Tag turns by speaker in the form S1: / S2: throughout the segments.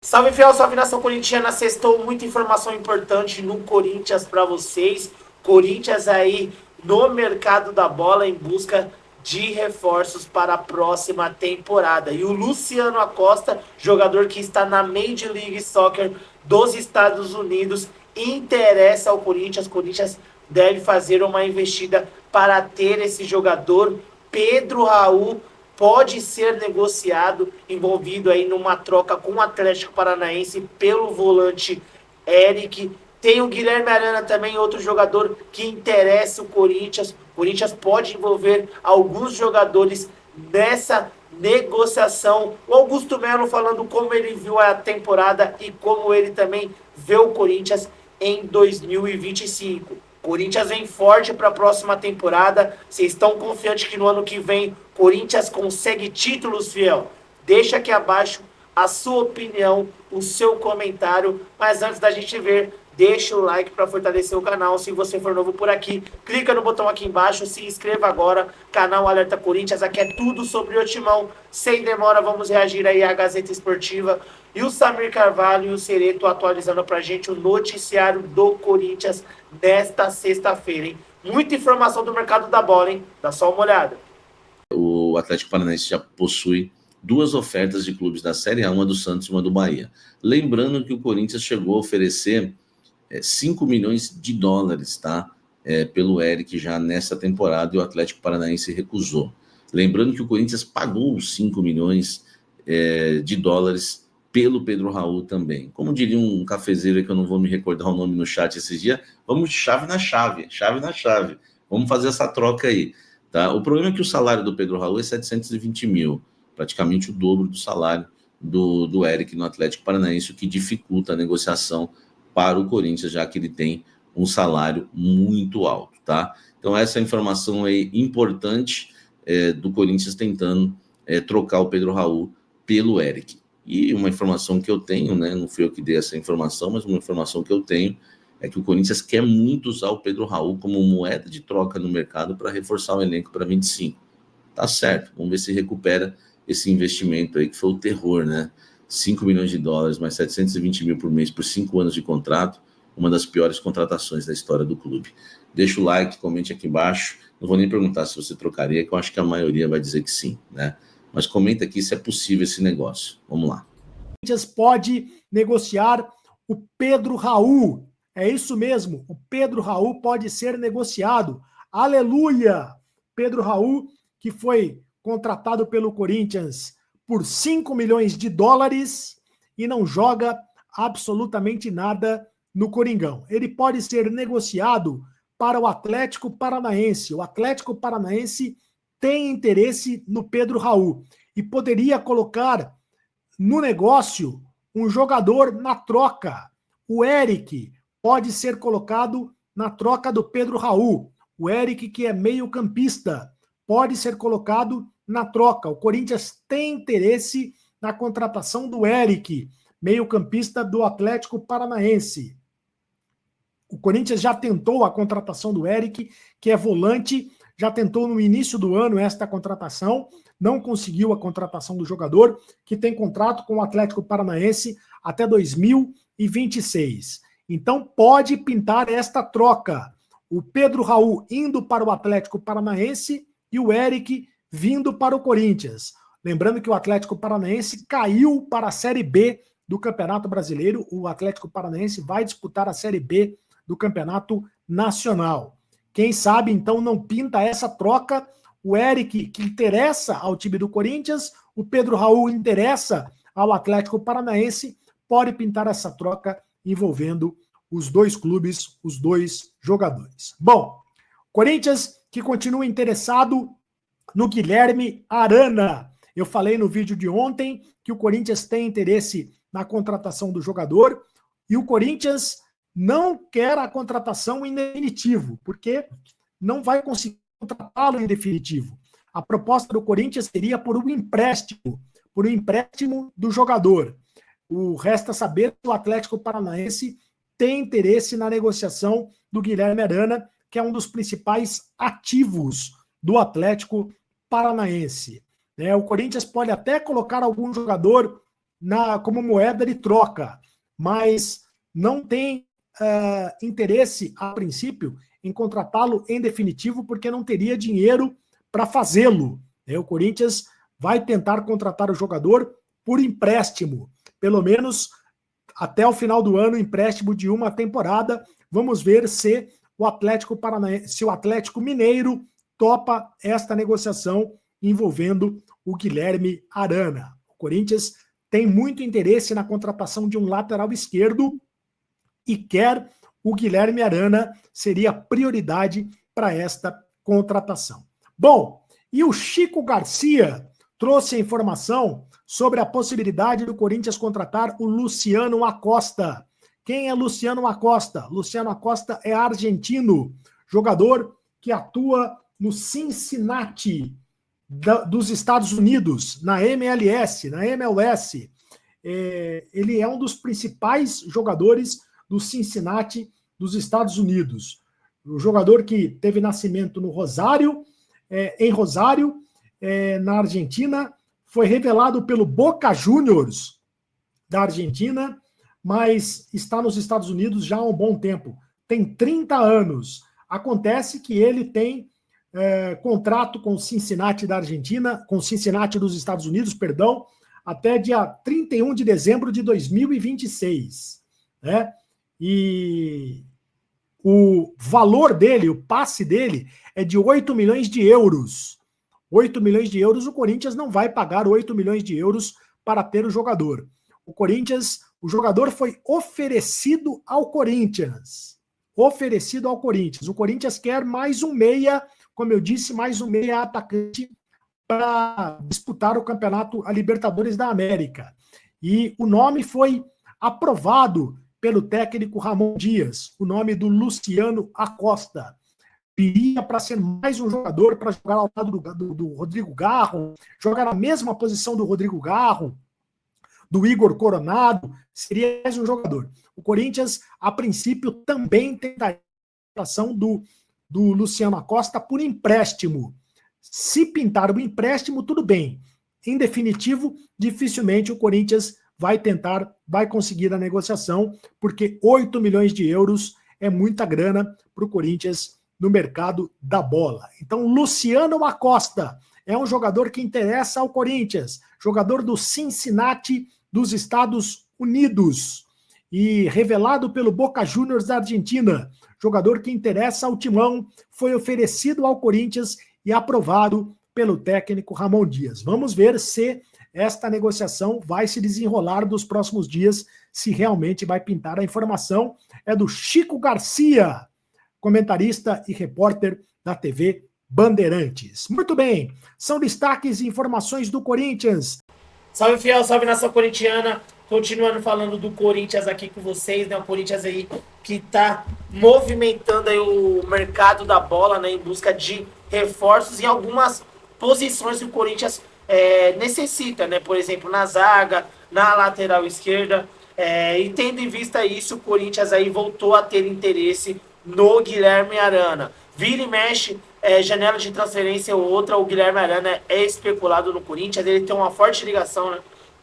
S1: Salve fiel, salve nação corintiana, sextou muita informação importante no Corinthians para vocês. Corinthians aí no mercado da bola em busca de reforços para a próxima temporada. E o Luciano Acosta, jogador que está na Major League Soccer dos Estados Unidos, interessa ao Corinthians. Corinthians deve fazer uma investida para ter esse jogador. Pedro Raul pode ser negociado, envolvido aí numa troca com o Atlético Paranaense pelo volante Eric. Tem o Guilherme Arana também, outro jogador que interessa o Corinthians. O Corinthians pode envolver alguns jogadores nessa negociação. O Augusto Melo falando como ele viu a temporada e como ele também vê o Corinthians em 2025. Corinthians vem forte para a próxima temporada. Vocês estão confiantes que no ano que vem Corinthians consegue títulos, fiel? Deixa aqui abaixo a sua opinião, o seu comentário. Mas antes da gente ver, deixa o like para fortalecer o canal. Se você for novo por aqui, clica no botão aqui embaixo, se inscreva agora. Canal Alerta Corinthians, aqui é tudo sobre o Timão. Sem demora, vamos reagir aí à Gazeta Esportiva. E o Samir Carvalho e o Cereto atualizando pra gente o noticiário do Corinthians nesta sexta-feira, hein? Muita informação do mercado da bola, hein? Dá só uma olhada.
S2: O Atlético Paranaense já possui duas ofertas de clubes da Série A, uma do Santos e uma do Bahia. Lembrando que o Corinthians chegou a oferecer 5 milhões de dólares, tá? Pelo Eric já nessa temporada, e o Atlético Paranaense recusou. Lembrando que o Corinthians pagou os 5 milhões de dólares pelo Pedro Raul também. Como diria um cafezeiro que eu não vou me recordar o nome no chat esses dias, vamos de chave na chave, chave na chave. Vamos fazer essa troca aí. Tá? O problema é que o salário do Pedro Raul é 720 mil, praticamente o dobro do salário do Eric no Atlético Paranaense, o que dificulta a negociação para o Corinthians, já que ele tem um salário muito alto, tá? Então essa informação aí importante do Corinthians tentando trocar o Pedro Raul pelo Eric. E uma informação que eu tenho, né, não fui eu que dei essa informação, mas uma informação que eu tenho é que o Corinthians quer muito usar o Pedro Raul como moeda de troca no mercado para reforçar o elenco para 25. Tá certo, vamos ver se recupera esse investimento aí, que foi o terror, né? 5 milhões de dólares, mais 720 mil por mês por 5 anos de contrato, uma das piores contratações da história do clube. Deixa o like, comente aqui embaixo. Não vou nem perguntar se você trocaria, que eu acho que a maioria vai dizer que sim, né? Mas comenta aqui se é possível esse negócio. Vamos lá.
S3: O Corinthians pode negociar o Pedro Raul. É isso mesmo, o Pedro Raul pode ser negociado. Aleluia! Pedro Raul, que foi contratado pelo Corinthians por 5 milhões de dólares e não joga absolutamente nada no Coringão. Ele pode ser negociado para o Atlético Paranaense. O Atlético Paranaense tem interesse no Pedro Raul e poderia colocar no negócio um jogador na troca. O Eric pode ser colocado na troca do Pedro Raul. O Eric, que é meio-campista, pode ser colocado na troca. O Corinthians tem interesse na contratação do Eric, meio-campista do Atlético Paranaense. O Corinthians já tentou a contratação do Eric, que é volante, já tentou no início do ano esta contratação, não conseguiu a contratação do jogador, que tem contrato com o Atlético Paranaense até 2026. Então pode pintar esta troca. O Pedro Raul indo para o Atlético Paranaense e o Eric vindo para o Corinthians. Lembrando que o Atlético Paranaense caiu para a Série B do Campeonato Brasileiro. O Atlético Paranaense vai disputar a Série B do Campeonato Nacional. Quem sabe, então, não pinta essa troca. O Eric, que interessa ao time do Corinthians, o Pedro Raul interessa ao Atlético Paranaense, pode pintar essa troca envolvendo os dois clubes, os dois jogadores. Bom, Corinthians que continua interessado no Guilherme Arana. Eu falei no vídeo de ontem que o Corinthians tem interesse na contratação do jogador e o Corinthians não quer a contratação em definitivo, porque não vai conseguir contratá-lo em definitivo. A proposta do Corinthians seria por um empréstimo do jogador. O resta saber que o Atlético Paranaense tem interesse na negociação do Guilherme Arana, que é um dos principais ativos do Atlético Paranaense. O Corinthians pode até colocar algum jogador como moeda de troca, mas não tem interesse, a princípio, em contratá-lo em definitivo, porque não teria dinheiro para fazê-lo. O Corinthians vai tentar contratar o jogador por empréstimo, pelo menos até o final do ano, empréstimo de uma temporada. Vamos ver se o Atlético Paranaense, se o Atlético Mineiro topa esta negociação envolvendo o Guilherme Arana. O Corinthians tem muito interesse na contratação de um lateral esquerdo e quer o Guilherme Arana, seria prioridade para esta contratação. Bom, e o Chico Garcia trouxe a informação sobre a possibilidade do Corinthians contratar o Luciano Acosta. Quem é Luciano Acosta? Luciano Acosta é argentino, jogador que atua no Cincinnati dos Estados Unidos, na MLS, na MLS. Ele é um dos principais jogadores do Cincinnati dos Estados Unidos. O jogador que teve nascimento no Rosário, em Rosário, na Argentina, foi revelado pelo Boca Juniors da Argentina, mas está nos Estados Unidos já há um bom tempo. Tem 30 anos. Acontece que ele tem contrato com o Cincinnati da Argentina, com o Cincinnati dos Estados Unidos, perdão, até dia 31 de dezembro de 2026. Né? E o valor dele, o passe dele, é de 8 milhões de euros. 8 milhões de euros, o Corinthians não vai pagar 8 milhões de euros para ter o jogador. O jogador foi oferecido ao Corinthians. Oferecido ao Corinthians. O Corinthians quer mais um meia, como eu disse, mais um meia atacante para disputar o campeonato, a Libertadores da América. E o nome foi aprovado pelo técnico Ramon Dias, o nome do Luciano Acosta. Viria para ser mais um jogador para jogar ao lado do Rodrigo Garro, jogar na mesma posição do Rodrigo Garro, do Igor Coronado, seria mais um jogador. O Corinthians, a princípio, também tem a contratação do Luciano Acosta por empréstimo. Se pintar o empréstimo, tudo bem. Em definitivo, dificilmente o Corinthians vai conseguir a negociação, porque 8 milhões de euros é muita grana para o Corinthians no mercado da bola. Então, Luciano Acosta é um jogador que interessa ao Corinthians, jogador do Cincinnati dos Estados Unidos e revelado pelo Boca Juniors da Argentina, jogador que interessa ao Timão, foi oferecido ao Corinthians e aprovado pelo técnico Ramon Dias. Vamos ver se esta negociação vai se desenrolar nos próximos dias, se realmente vai pintar. A informação é do Chico Garcia, comentarista e repórter da TV Bandeirantes. Muito bem, são destaques e informações do Corinthians.
S1: Salve, fiel, salve, nação corintiana. Continuando falando do Corinthians aqui com vocês, né? O Corinthians aí que tá movimentando aí o mercado da bola, né? Em busca de reforços em algumas posições que o Corinthians necessita, né? Por exemplo, na zaga, na lateral esquerda. E tendo em vista isso, o Corinthians aí voltou a ter interesse no Guilherme Arana. Vira e mexe, janela de transferência ou outra, o Guilherme Arana é especulado no Corinthians. Ele tem uma forte ligação, né,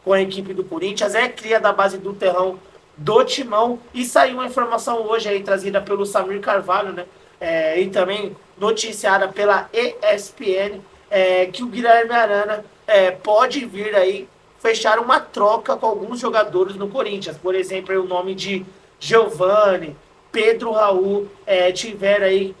S1: com a equipe do Corinthians, é cria da base do terrão do Timão, e saiu uma informação hoje aí trazida pelo Samir Carvalho, né, e também noticiada pela ESPN, que o Guilherme Arana pode vir aí fechar uma troca com alguns jogadores no Corinthians. Por exemplo, o nome de Giovani, Pedro Raul, tiveram aí,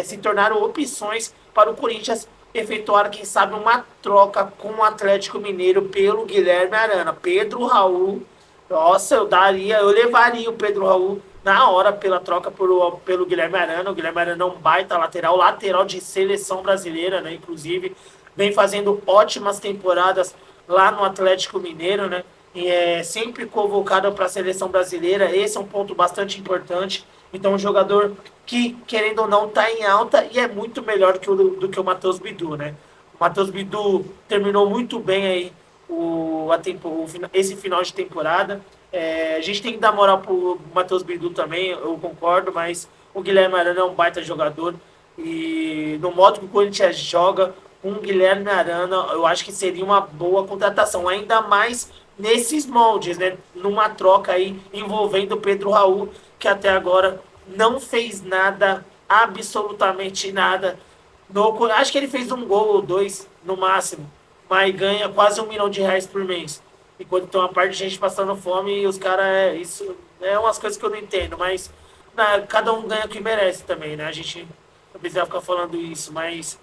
S1: se tornaram opções para o Corinthians efetuar, quem sabe, uma troca com o Atlético Mineiro pelo Guilherme Arana. Pedro Raul, nossa, eu levaria o Pedro Raul na hora pela troca pelo Guilherme Arana. O Guilherme Arana é um baita lateral de seleção brasileira, né? Inclusive, vem fazendo ótimas temporadas lá no Atlético Mineiro, né? E é sempre convocado para a seleção brasileira. Esse é um ponto bastante importante. Então, um jogador que, querendo ou não, está em alta e é muito melhor do que o Matheus Bidu, né? O Matheus Bidu terminou muito bem aí esse final de temporada. A gente tem que dar moral pro Matheus Bidu também, eu concordo, mas o Guilherme Arana é um baita jogador. E no modo que o Corinthians joga, um Guilherme Arana, eu acho que seria uma boa contratação, ainda mais nesses moldes, né? Numa troca aí envolvendo o Pedro Raul, que até agora não fez nada, absolutamente nada. Acho que ele fez um gol ou dois no máximo, mas ganha quase R$ 1 milhão por mês. Enquanto tem uma parte de gente passando fome e os caras. Isso é umas coisas que eu não entendo, mas cada um ganha o que merece também, né? A gente não precisa ficar falando isso, mas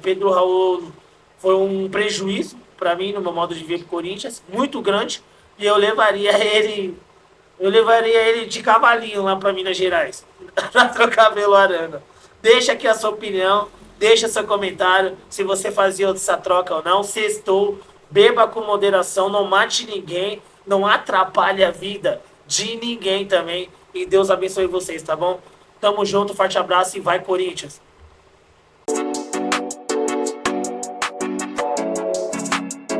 S1: Pedro Raul foi um prejuízo para mim, no meu modo de ver, pro Corinthians, muito grande, e eu levaria ele de cavalinho lá para Minas Gerais, para trocar pelo Arana. Deixa aqui a sua opinião, deixa seu comentário, se você fazia essa troca ou não. Sextou, beba com moderação, não mate ninguém, não atrapalhe a vida de ninguém também. E Deus abençoe vocês, tá bom? Tamo junto, forte abraço e vai Corinthians!